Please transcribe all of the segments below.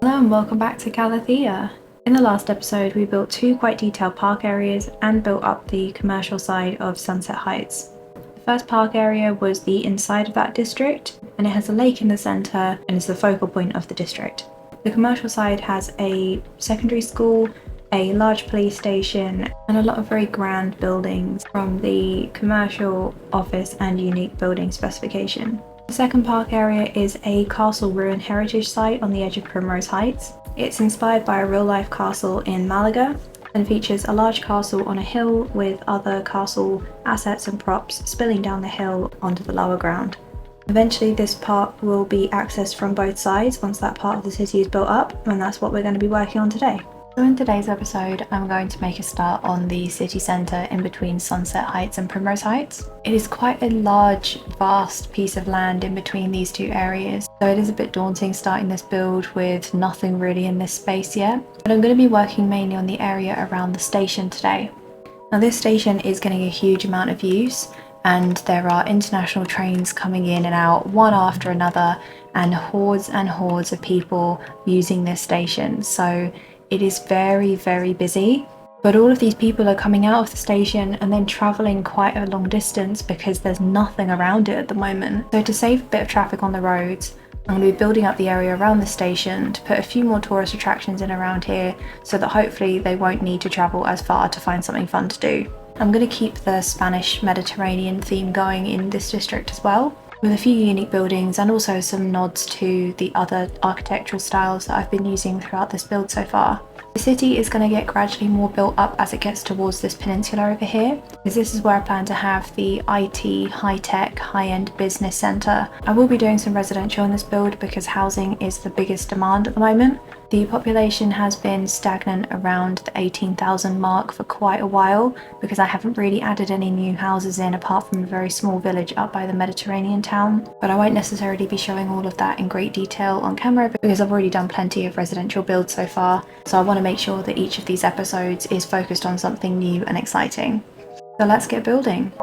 Hello and welcome back to Calathea. In the last episode we built two quite detailed park areas and built up the commercial side of Sunset Heights. The first park area was the inside of that district, and it has a lake in the centre and is the focal point of the district. The commercial side has a secondary school, a large police station and a lot of very grand buildings from the commercial, office and unique building specification. The second park area is a castle ruin heritage site on the edge of Primrose Heights. It's inspired by a real-life castle in Malaga and features a large castle on a hill with other castle assets and props spilling down the hill onto the lower ground. Eventually this park will be accessed from both sides once that part of the city is built up, and that's what we're going to be working on today. So in today's episode, I'm going to make a start on the city centre in between Sunset Heights and Primrose Heights. It is quite a large, vast piece of land in between these two areas, so it is a bit daunting starting this build with nothing really in this space yet. But I'm going to be working mainly on the area around the station today. Now this station is getting a huge amount of use, and there are international trains coming in and out one after another, and hordes of people using this station. So it is very, very busy, but all of these people are coming out of the station and then travelling quite a long distance because there's nothing around it at the moment. So to save a bit of traffic on the roads, I'm going to be building up the area around the station to put a few more tourist attractions in around here so that hopefully they won't need to travel as far to find something fun to do. I'm going to keep the Spanish Mediterranean theme going in this district as well, with a few unique buildings and also some nods to the other architectural styles that I've been using throughout this build so far. The city is going to get gradually more built up as it gets towards this peninsula over here, because this is where I plan to have the IT, high-tech, high-end business centre. I will be doing some residential in this build because housing is the biggest demand at the moment. The population has been stagnant around the 18,000 mark for quite a while because I haven't really added any new houses in apart from a very small village up by the Mediterranean town. But I won't necessarily be showing all of that in great detail on camera because I've already done plenty of residential builds so far. So I want to make sure that each of these episodes is focused on something new and exciting. So let's get building.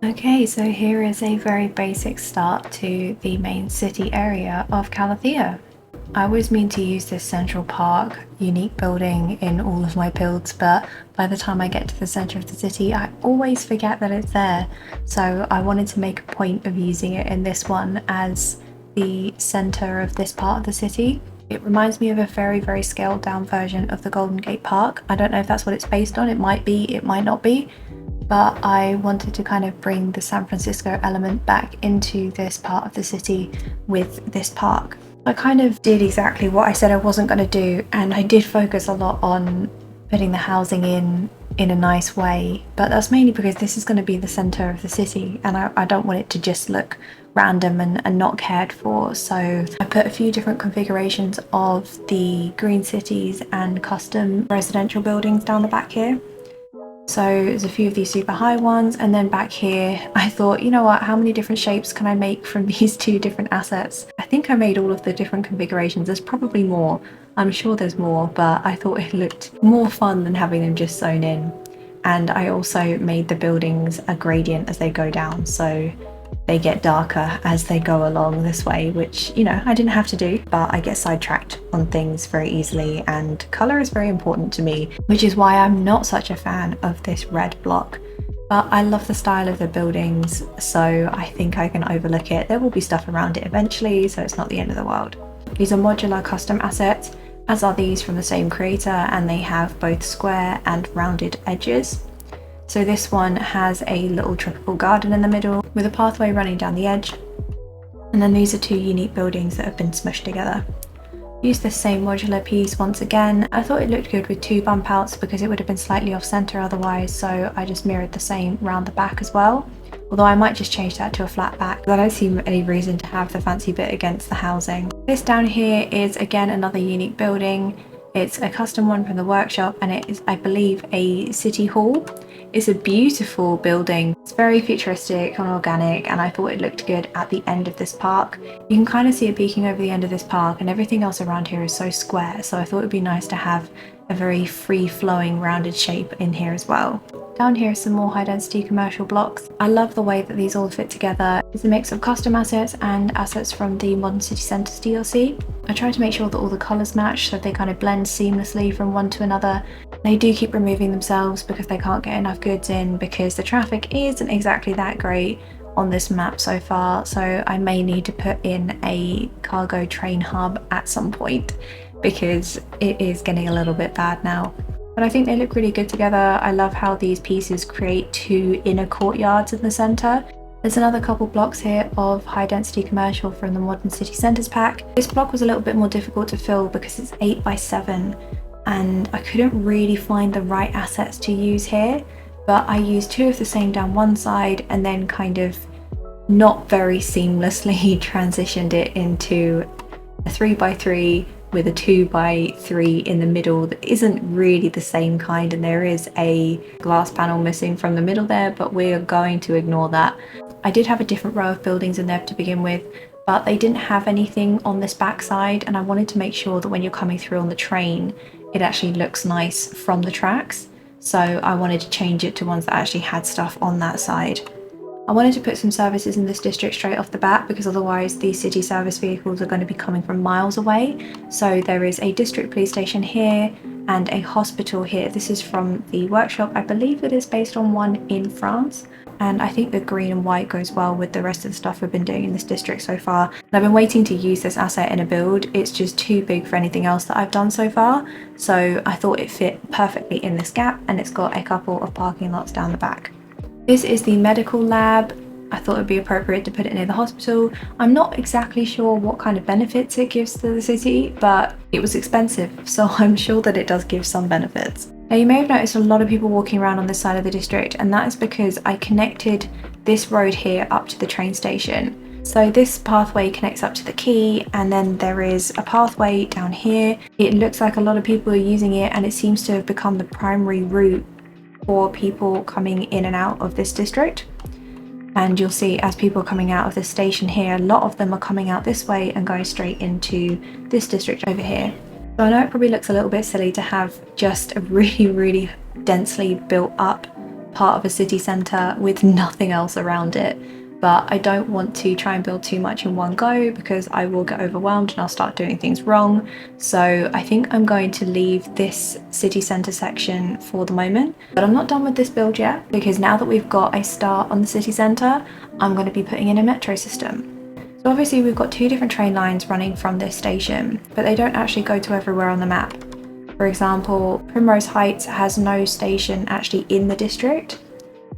Okay, so here is a very basic start to the main city area of Calathea. I always mean to use this Central Park unique building in all of my builds, but by the time I get to the center of the city, I always forget that it's there. So I wanted to make a point of using it in this one as the center of this part of the city. It reminds me of a very, very scaled down version of the Golden Gate Park. I don't know if that's what it's based on. It might be, it might not be. But I wanted to kind of bring the San Francisco element back into this part of the city with this park. I kind of did exactly what I said I wasn't going to do, and I did focus a lot on putting the housing in a nice way, but that's mainly because this is going to be the center of the city and I don't want it to just look random and not cared for. So I put a few different configurations of the green cities and custom residential buildings down the back here. So there's a few of these super high ones, and then back here I thought, you know what, how many different shapes can I make from these two different assets? I think I made all of the different configurations. There's probably more, I'm sure there's more, but I thought it looked more fun than having them just sewn in. And I also made the buildings a gradient as they go down, so they get darker as they go along this way, which, you know, I didn't have to do, but I get sidetracked on things very easily, and color is very important to me, which is why I'm not such a fan of this red block. But I love the style of the buildings, so I think I can overlook it. There will be stuff around it eventually, so it's not the end of the world. These are modular custom assets, as are these from the same creator, and they have both square and rounded edges. So this one has a little tropical garden in the middle with a pathway running down the edge. And then these are two unique buildings that have been smushed together. Used the same modular piece once again. I thought it looked good with two bump outs because it would have been slightly off center otherwise, so I just mirrored the same round the back as well. Although I might just change that to a flat back. I don't see any reason to have the fancy bit against the housing. This down here is again another unique building. It's a custom one from the workshop, and it is, I believe, a city hall. It's a beautiful building. It's very futuristic and organic, and I thought it looked good at the end of this park. You can kind of see it peeking over the end of this park, and everything else around here is so square, so I thought it would be nice to have a very free-flowing rounded shape in here as well. Down here are some more high-density commercial blocks. I love the way that these all fit together. It's a mix of custom assets and assets from the Modern City Centers DLC. I tried to make sure that all the colours match so they kind of blend seamlessly from one to another. They do keep removing themselves because they can't get enough goods in because the traffic isn't exactly that great on this map so far, so I may need to put in a cargo train hub at some point because it is getting a little bit bad now. But I think they look really good together. I love how these pieces create two inner courtyards in the centre. There's another couple blocks here of high density commercial from the Modern City Centres pack. This block was a little bit more difficult to fill because it's 8 by 7 and I couldn't really find the right assets to use here, but I used two of the same down one side and then kind of not very seamlessly transitioned it into a 3 by 3 with a 2 by 3 in the middle that isn't really the same kind, and there is a glass panel missing from the middle there, but we're going to ignore that. I did have a different row of buildings in there to begin with, but they didn't have anything on this back side, and I wanted to make sure that when you're coming through on the train it actually looks nice from the tracks, so I wanted to change it to ones that actually had stuff on that side. I wanted to put some services in this district straight off the bat because otherwise the city service vehicles are going to be coming from miles away. So there is a district police station here and a hospital here. This is from the workshop. I believe it is based on one in France. And I think the green and white goes well with the rest of the stuff we've been doing in this district so far. And I've been waiting to use this asset in a build. It's just too big for anything else that I've done so far. So I thought it fit perfectly in this gap, and it's got a couple of parking lots down the back. This is the medical lab. I thought it would be appropriate to put it near the hospital. I'm not exactly sure what kind of benefits it gives to the city, but it was expensive, so I'm sure that it does give some benefits. Now you may have noticed a lot of people walking around on this side of the district, and that is because I connected this road here up to the train station. So this pathway connects up to the quay, and then there is a pathway down here. It looks like a lot of people are using it, and it seems to have become the primary route for people coming in and out of this district. And you'll see as people are coming out of this station here, a lot of them are coming out this way and going straight into this district over here. So I know it probably looks a little bit silly to have just a really densely built up part of a city centre with nothing else around it. But I don't want to try and build too much in one go because I will get overwhelmed and I'll start doing things wrong. So I think I'm going to leave this city centre section for the moment. But I'm not done with this build yet, because now that we've got a start on the city centre, I'm going to be putting in a metro system. So obviously we've got two different train lines running from this station, but they don't actually go to everywhere on the map. For example, Primrose Heights has no station actually in the district,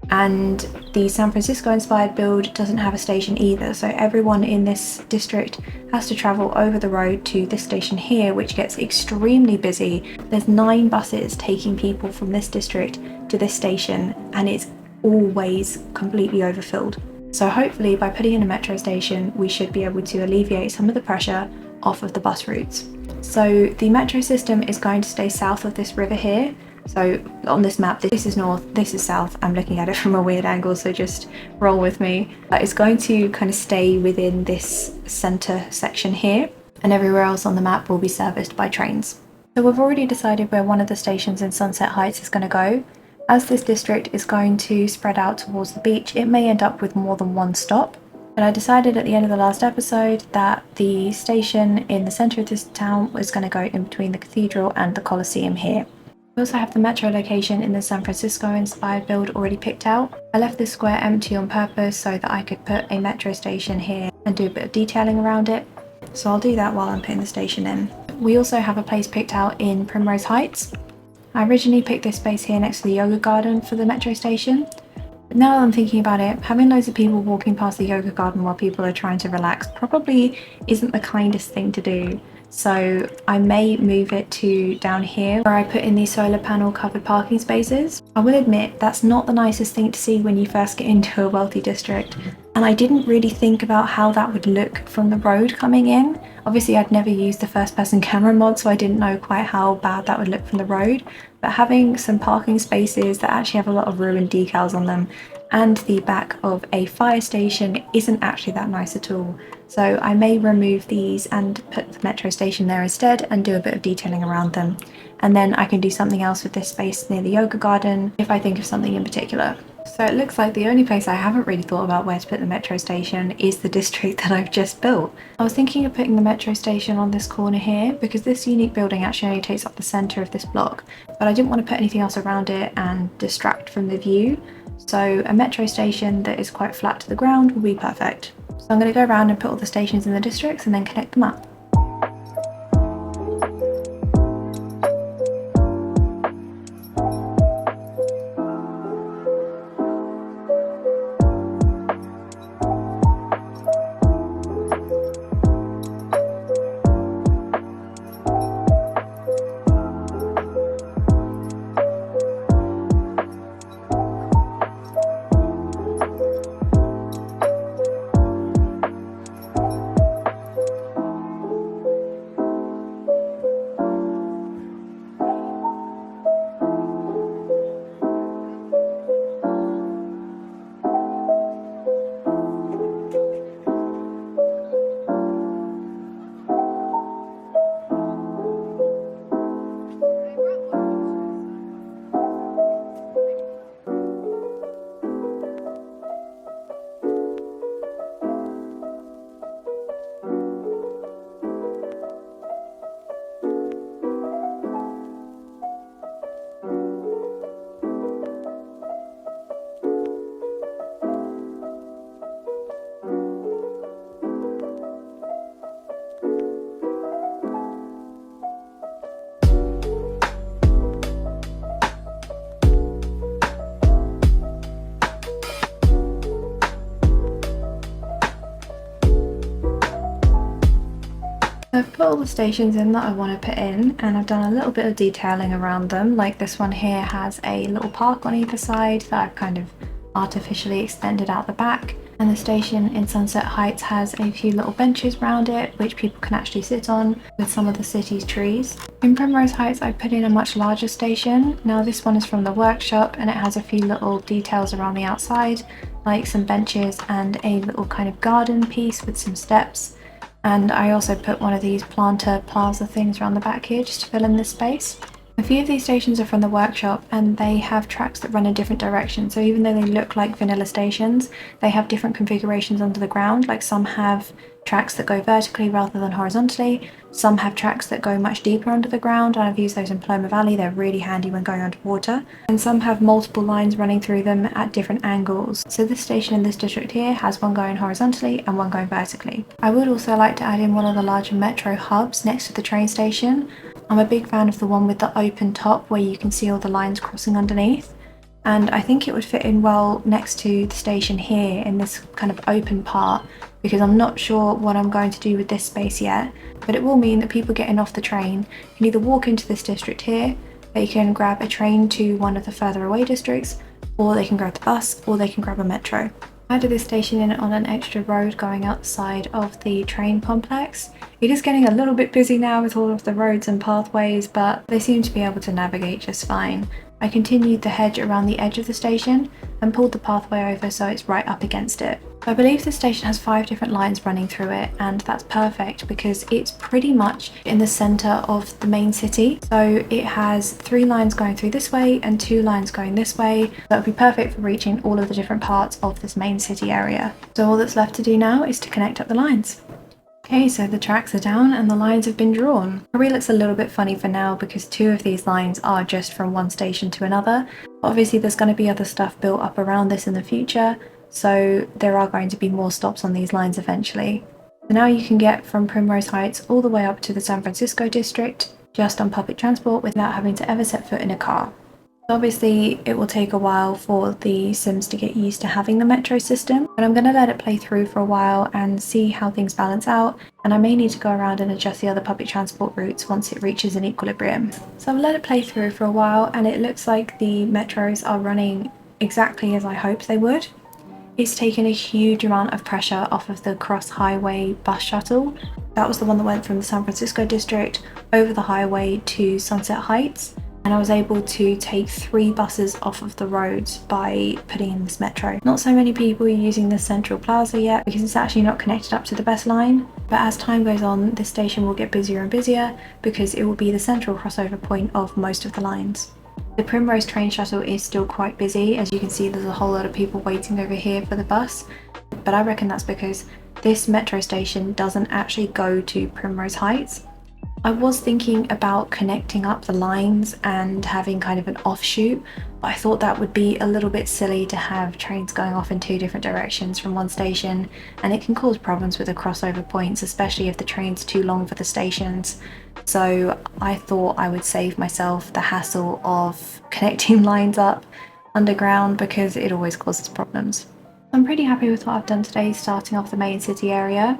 and the San Francisco inspired build doesn't have a station either, so everyone in this district has to travel over the road to this station here, which gets extremely busy. There's 9 buses taking people from this district to this station, and it's always completely overfilled. So hopefully by putting in a metro station, we should be able to alleviate some of the pressure off of the bus routes. So the metro system is going to stay south of this river here. So on this map, this is north, this is south. I'm looking at it from a weird angle, so just roll with me. It's going to kind of stay within this center section here, and everywhere else on the map will be serviced by trains. So we've already decided where one of the stations in Sunset Heights is going to go. As this district is going to spread out towards the beach, it may end up with more than one stop. But I decided at the end of the last episode that the station in the center of this town was going to go in between the cathedral and the Coliseum here. We also have the metro location in the San Francisco inspired build already picked out. I left this square empty on purpose so that I could put a metro station here and do a bit of detailing around it. So I'll do that while I'm putting the station in. We also have a place picked out in Primrose Heights. I originally picked this space here next to the yoga garden for the metro station. But now that I'm thinking about it, having loads of people walking past the yoga garden while people are trying to relax probably isn't the kindest thing to do. So I may move it to down here where I put in these solar panel covered parking spaces. I will admit that's not the nicest thing to see when you first get into a wealthy district, and I didn't really think about how that would look from the road coming in. Obviously I'd never used the first person camera mod, so I didn't know quite how bad that would look from the road, but having some parking spaces that actually have a lot of ruined decals on them and the back of a fire station isn't actually that nice at all. So I may remove these and put the metro station there instead and do a bit of detailing around them. And then I can do something else with this space near the yoga garden if I think of something in particular. So it looks like the only place I haven't really thought about where to put the metro station is the district that I've just built. I was thinking of putting the metro station on this corner here because this unique building actually only takes up the centre of this block, but I didn't want to put anything else around it and distract from the view. So a metro station that is quite flat to the ground will be perfect. So I'm going to go around and put all the stations in the districts and then connect them up. I've put all the stations in that I want to put in, and I've done a little bit of detailing around them. Like this one here has a little park on either side that I've kind of artificially extended out the back, and the station in Sunset Heights has a few little benches around it which people can actually sit on with some of the city's trees. In Primrose Heights I put in a much larger station. Now this one is from the workshop and it has a few little details around the outside, like some benches and a little kind of garden piece with some steps. And I also put one of these planter plaza things around the back here just to fill in this space. A few of these stations are from the workshop and they have tracks that run in different directions, so even though they look like vanilla stations, they have different configurations under the ground. Like some have tracks that go vertically rather than horizontally, some have tracks that go much deeper under the ground, and I've used those in Paloma Valley, they're really handy when going underwater, and some have multiple lines running through them at different angles. So this station in this district here has one going horizontally and one going vertically. I would also like to add in one of the larger metro hubs next to the train station. I'm a big fan of the one with the open top where you can see all the lines crossing underneath, and I think it would fit in well next to the station here in this kind of open part, because I'm not sure what I'm going to do with this space yet, but it will mean that people getting off the train can either walk into this district here, they can grab a train to one of the further away districts, or they can grab the bus, or they can grab a metro. I added this station in on an extra road going outside of the train complex. It is getting a little bit busy now with all of the roads and pathways, but they seem to be able to navigate just fine. I continued the hedge around the edge of the station and pulled the pathway over so it's right up against it. I believe the station has 5 different lines running through it, and that's perfect because it's pretty much in the centre of the main city. So it has 3 lines going through this way and 2 lines going this way. That would be perfect for reaching all of the different parts of this main city area. So all that's left to do now is to connect up the lines. Okay, so the tracks are down and the lines have been drawn. Probably looks a little bit funny for now because 2 of these lines are just from one station to another. Obviously there's going to be other stuff built up around this in the future, so there are going to be more stops on these lines eventually. So now you can get from Primrose Heights all the way up to the San Francisco district just on public transport without having to ever set foot in a car. Obviously it will take a while for the Sims to get used to having the metro system, but I'm going to let it play through for a while and see how things balance out, and I may need to go around and adjust the other public transport routes once it reaches an equilibrium. So I've let it play through for a while and it looks like the metros are running exactly as I hoped they would. It's taken a huge amount of pressure off of the cross highway bus shuttle. That was the one that went from the San Francisco district over the highway to Sunset Heights. And I was able to take 3 buses off of the roads by putting in this metro. Not so many people are using the Central Plaza yet because it's actually not connected up to the best line, but as time goes on this station will get busier and busier because it will be the central crossover point of most of the lines. The Primrose train shuttle is still quite busy. As you can see, there's a whole lot of people waiting over here for the bus, but I reckon that's because this metro station doesn't actually go to Primrose Heights. I was thinking about connecting up the lines and having kind of an offshoot, but I thought that would be a little bit silly to have trains going off in 2 different directions from one station, and it can cause problems with the crossover points, especially if the train's too long for the stations. So I thought I would save myself the hassle of connecting lines up underground because it always causes problems. I'm pretty happy with what I've done today, starting off the main city area.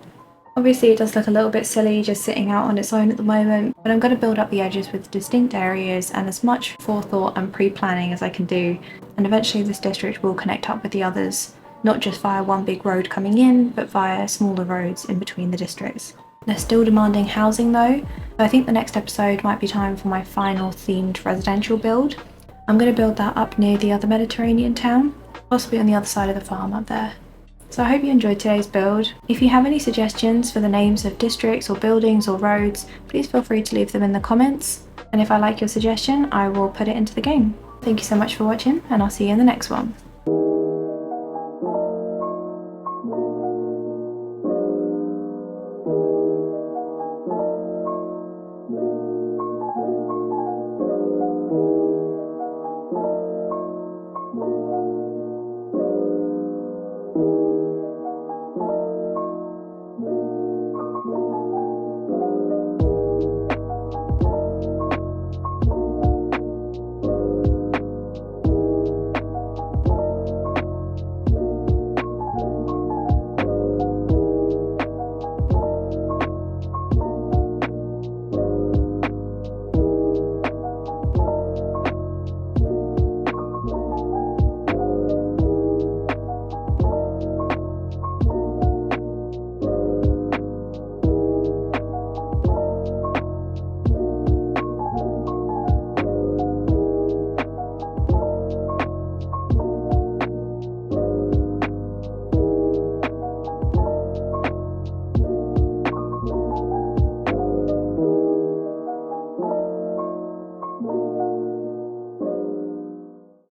Obviously it does look a little bit silly just sitting out on its own at the moment, but I'm going to build up the edges with distinct areas and as much forethought and pre-planning as I can do, and eventually this district will connect up with the others, not just via one big road coming in, but via smaller roads in between the districts. They're still demanding housing though, so I think the next episode might be time for my final themed residential build. I'm going to build that up near the other Mediterranean town, possibly on the other side of the farm up there. So I hope you enjoyed today's build. If you have any suggestions for the names of districts or buildings or roads, please feel free to leave them in the comments. And if I like your suggestion, I will put it into the game. Thank you so much for watching, and I'll see you in the next one.